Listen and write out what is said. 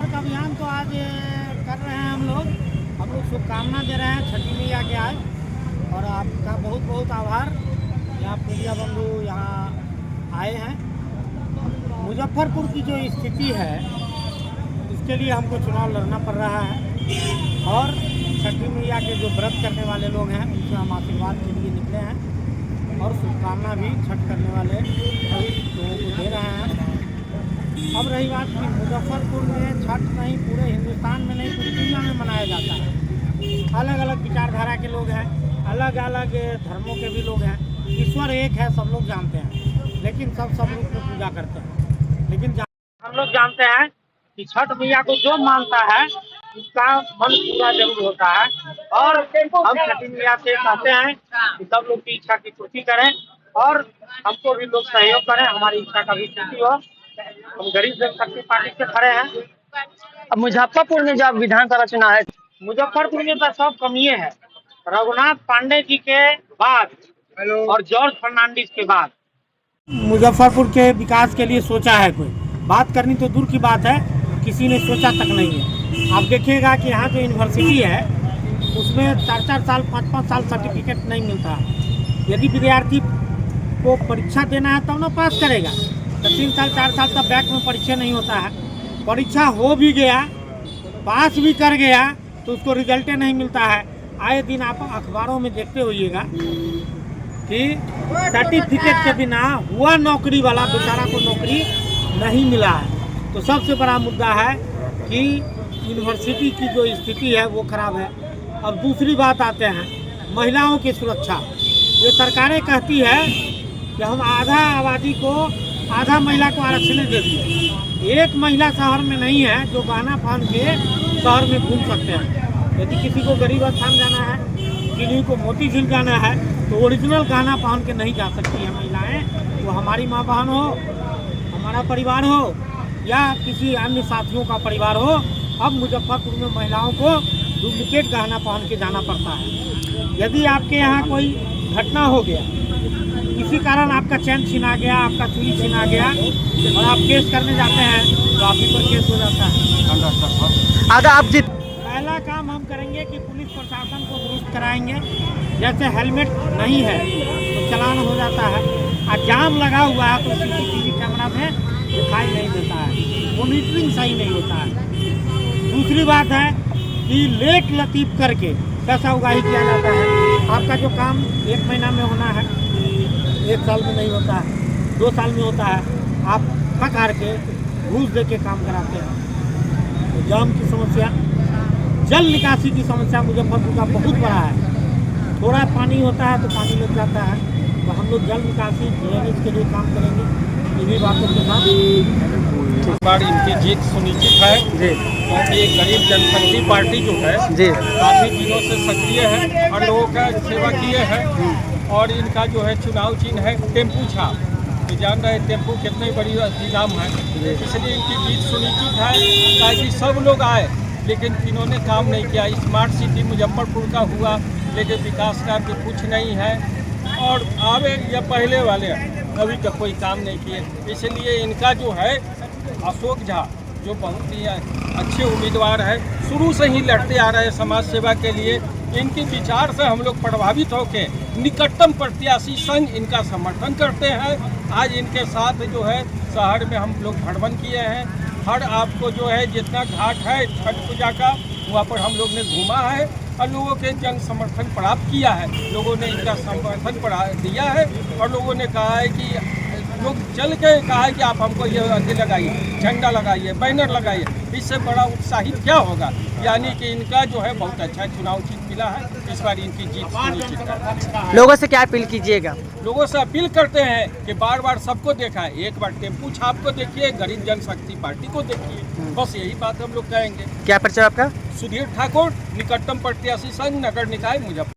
अभियान तो आज कर रहे हैं हम लोग शुभकामना दे रहे हैं छठी मैया के आज, और आपका बहुत बहुत आभार। यहाँ मीडिया बंधु यहाँ आए हैं। मुजफ्फरपुर की जो स्थिति है इसके लिए हमको चुनाव लड़ना पड़ रहा है, और छठी मैया के जो व्रत करने वाले लोग हैं उनसे हम आशीर्वाद के लिए निकले हैं, और शुभकामना भी छठ करने वाले सभी लोगों को दे रहे हैं। अब रही बात कि मुजफ्फरपुर में छठ नहीं, पूरे हिंदुस्तान में नहीं, पूरी दुनिया में मनाया जाता है। अलग अलग विचारधारा के लोग हैं, अलग अलग धर्मों के भी लोग हैं। ईश्वर एक है, सब लोग जानते हैं, लेकिन सब रूप में पूजा करते हैं। लेकिन हम लोग जानते हैं कि छठ मैया को जो मानता है उसका मन पूरा जरूर होता है, और हम छठी मैया से कहते हैं कि सब लोग की इच्छा की पूर्ति करें, और हमको भी लोग सहयोग करें, हमारी इच्छा का भी पूर्ति हो। हम गरीब जनशक्ति पार्टी से खड़े हैं। अब मुजफ्फरपुर में जब विधानसभा चुनाव है, मुजफ्फरपुर में तो सब कमिए है। रघुनाथ पांडे जी के बाद और जॉर्ज फर्नांडिस के बाद मुजफ्फरपुर के विकास के लिए सोचा है कोई? बात करनी तो दूर की बात है, किसी ने सोचा तक नहीं है। आप देखिएगा कि यहाँ जो यूनिवर्सिटी है उसमें 4-4 साल 5-5 साल सर्टिफिकेट नहीं मिलता है। यदि विद्यार्थी को परीक्षा देना है तब ना पास करेगा, तो 3 साल 4 साल तक बैक में परीक्षा नहीं होता है। परीक्षा हो भी गया, पास भी कर गया, तो उसको रिजल्टे नहीं मिलता है। आए दिन आप अखबारों में देखते होइएगा कि सर्टिफिकेट के बिना हुआ नौकरी वाला बेचारा को नौकरी नहीं मिला है। तो सबसे बड़ा मुद्दा है कि यूनिवर्सिटी की जो स्थिति है वो खराब है। अब दूसरी बात आते हैं महिलाओं की सुरक्षा। ये सरकारें कहती है कि हम आधा आबादी को, आधा महिला को आरक्षण दे दिए। एक महिला शहर में नहीं है जो गहना पहन के शहर में घूम सकते हैं। यदि किसी को गरीब स्थान जाना है, किसी को मोती झील जाना है, तो ओरिजिनल गहना पहन के नहीं जा सकती है महिलाएं। वो हमारी माँ बहन हो, हमारा परिवार हो, या किसी अन्य साथियों का परिवार हो। अब मुजफ्फरपुर में महिलाओं को डुप्लीकेट गहना पहन के जाना पड़ता है। यदि आपके यहाँ कोई घटना हो गया, किसी कारण आपका चैन छीना गया, आपका चूड़ी छीना गया, और आप केस करने जाते हैं तो आप ही पर केस हो जाता है। अगर आप जित पहला काम हम करेंगे कि पुलिस प्रशासन को दुरुस्त कराएंगे। जैसे हेलमेट नहीं है तो चालान हो जाता है, और जाम लगा हुआ है तो CCTV कैमरा में दिखाई नहीं देता है, मॉनिटरिंग सही नहीं होता है। दूसरी बात है कि लेट लतीफ करके पैसा उगाही किया जाता है। आपका जो काम 1 महीना में होना है 1 साल में नहीं होता है, 2 साल में होता है। आप थक हार के घूस दे के काम कराते हैं। तो जाम की समस्या, जल निकासी की समस्या मुजफ्फरपुर का बहुत बड़ा है। थोड़ा पानी होता है तो पानी लग जाता है, तो हम लोग जल निकासी ड्रेनेज के लिए काम करेंगे। इन्हीं बातों के साथ इस बार इनकी जीत सुनिश्चित है जी, क्योंकि गरीब जनशक्ति पार्टी जो है जी काफ़ी दिनों से सक्रिय है और लोगों का सेवा किए हैं। और इनका जो है चुनाव चिन्ह है टेम्पू छाप। ये जान रहे टेम्पू कितनी बड़ी नाम है, इसलिए इनकी जीत सुनिश्चित है ताकि सब लोग आए। लेकिन इन्होंने काम नहीं किया। स्मार्ट सिटी मुजफ्फरपुर का हुआ, लेकिन विकास कार्य कुछ नहीं है, और आवे या पहले वाले अभी तक कोई काम नहीं किए। इसलिए इनका जो है अशोक झा जो बहुत ही अच्छे उम्मीदवार है, शुरू से ही लड़ते आ रहे हैं समाज सेवा के लिए। इनके विचार से हम लोग प्रभावित होकर निकटतम प्रत्याशी संघ इनका समर्थन करते हैं। आज इनके साथ जो है शहर में हम लोग भ्रमण किए हैं। हर आपको जो है जितना घाट है छठ पूजा का, वहाँ पर हम लोग ने घूमा है और लोगों के जन समर्थन प्राप्त किया है। लोगों ने इनका समर्थन दिया है, और लोगों ने कहा है कि लोग चल के कहा है कि आप हमको ये लगाइए, झंडा लगाइए, बैनर लगाइए। इससे बड़ा उत्साहित क्या होगा। यानी कि इनका जो है बहुत अच्छा चुनाव जीत मिला है। इस बार इनकी जीत सुनिश्चित है। लोगों से क्या अपील कीजिएगा? लोगों से अपील करते हैं कि बार बार सबको देखा है, एक बार टेम्पू छाप को देखिए, गरीब जनशक्ति पार्टी को देखिए। बस यही बात हम लोग कहेंगे। क्या परिचय आपका? सुधीर ठाकुर, निकटतम प्रत्याशी संघ, नगर निकाय मुजफ्फरपुर।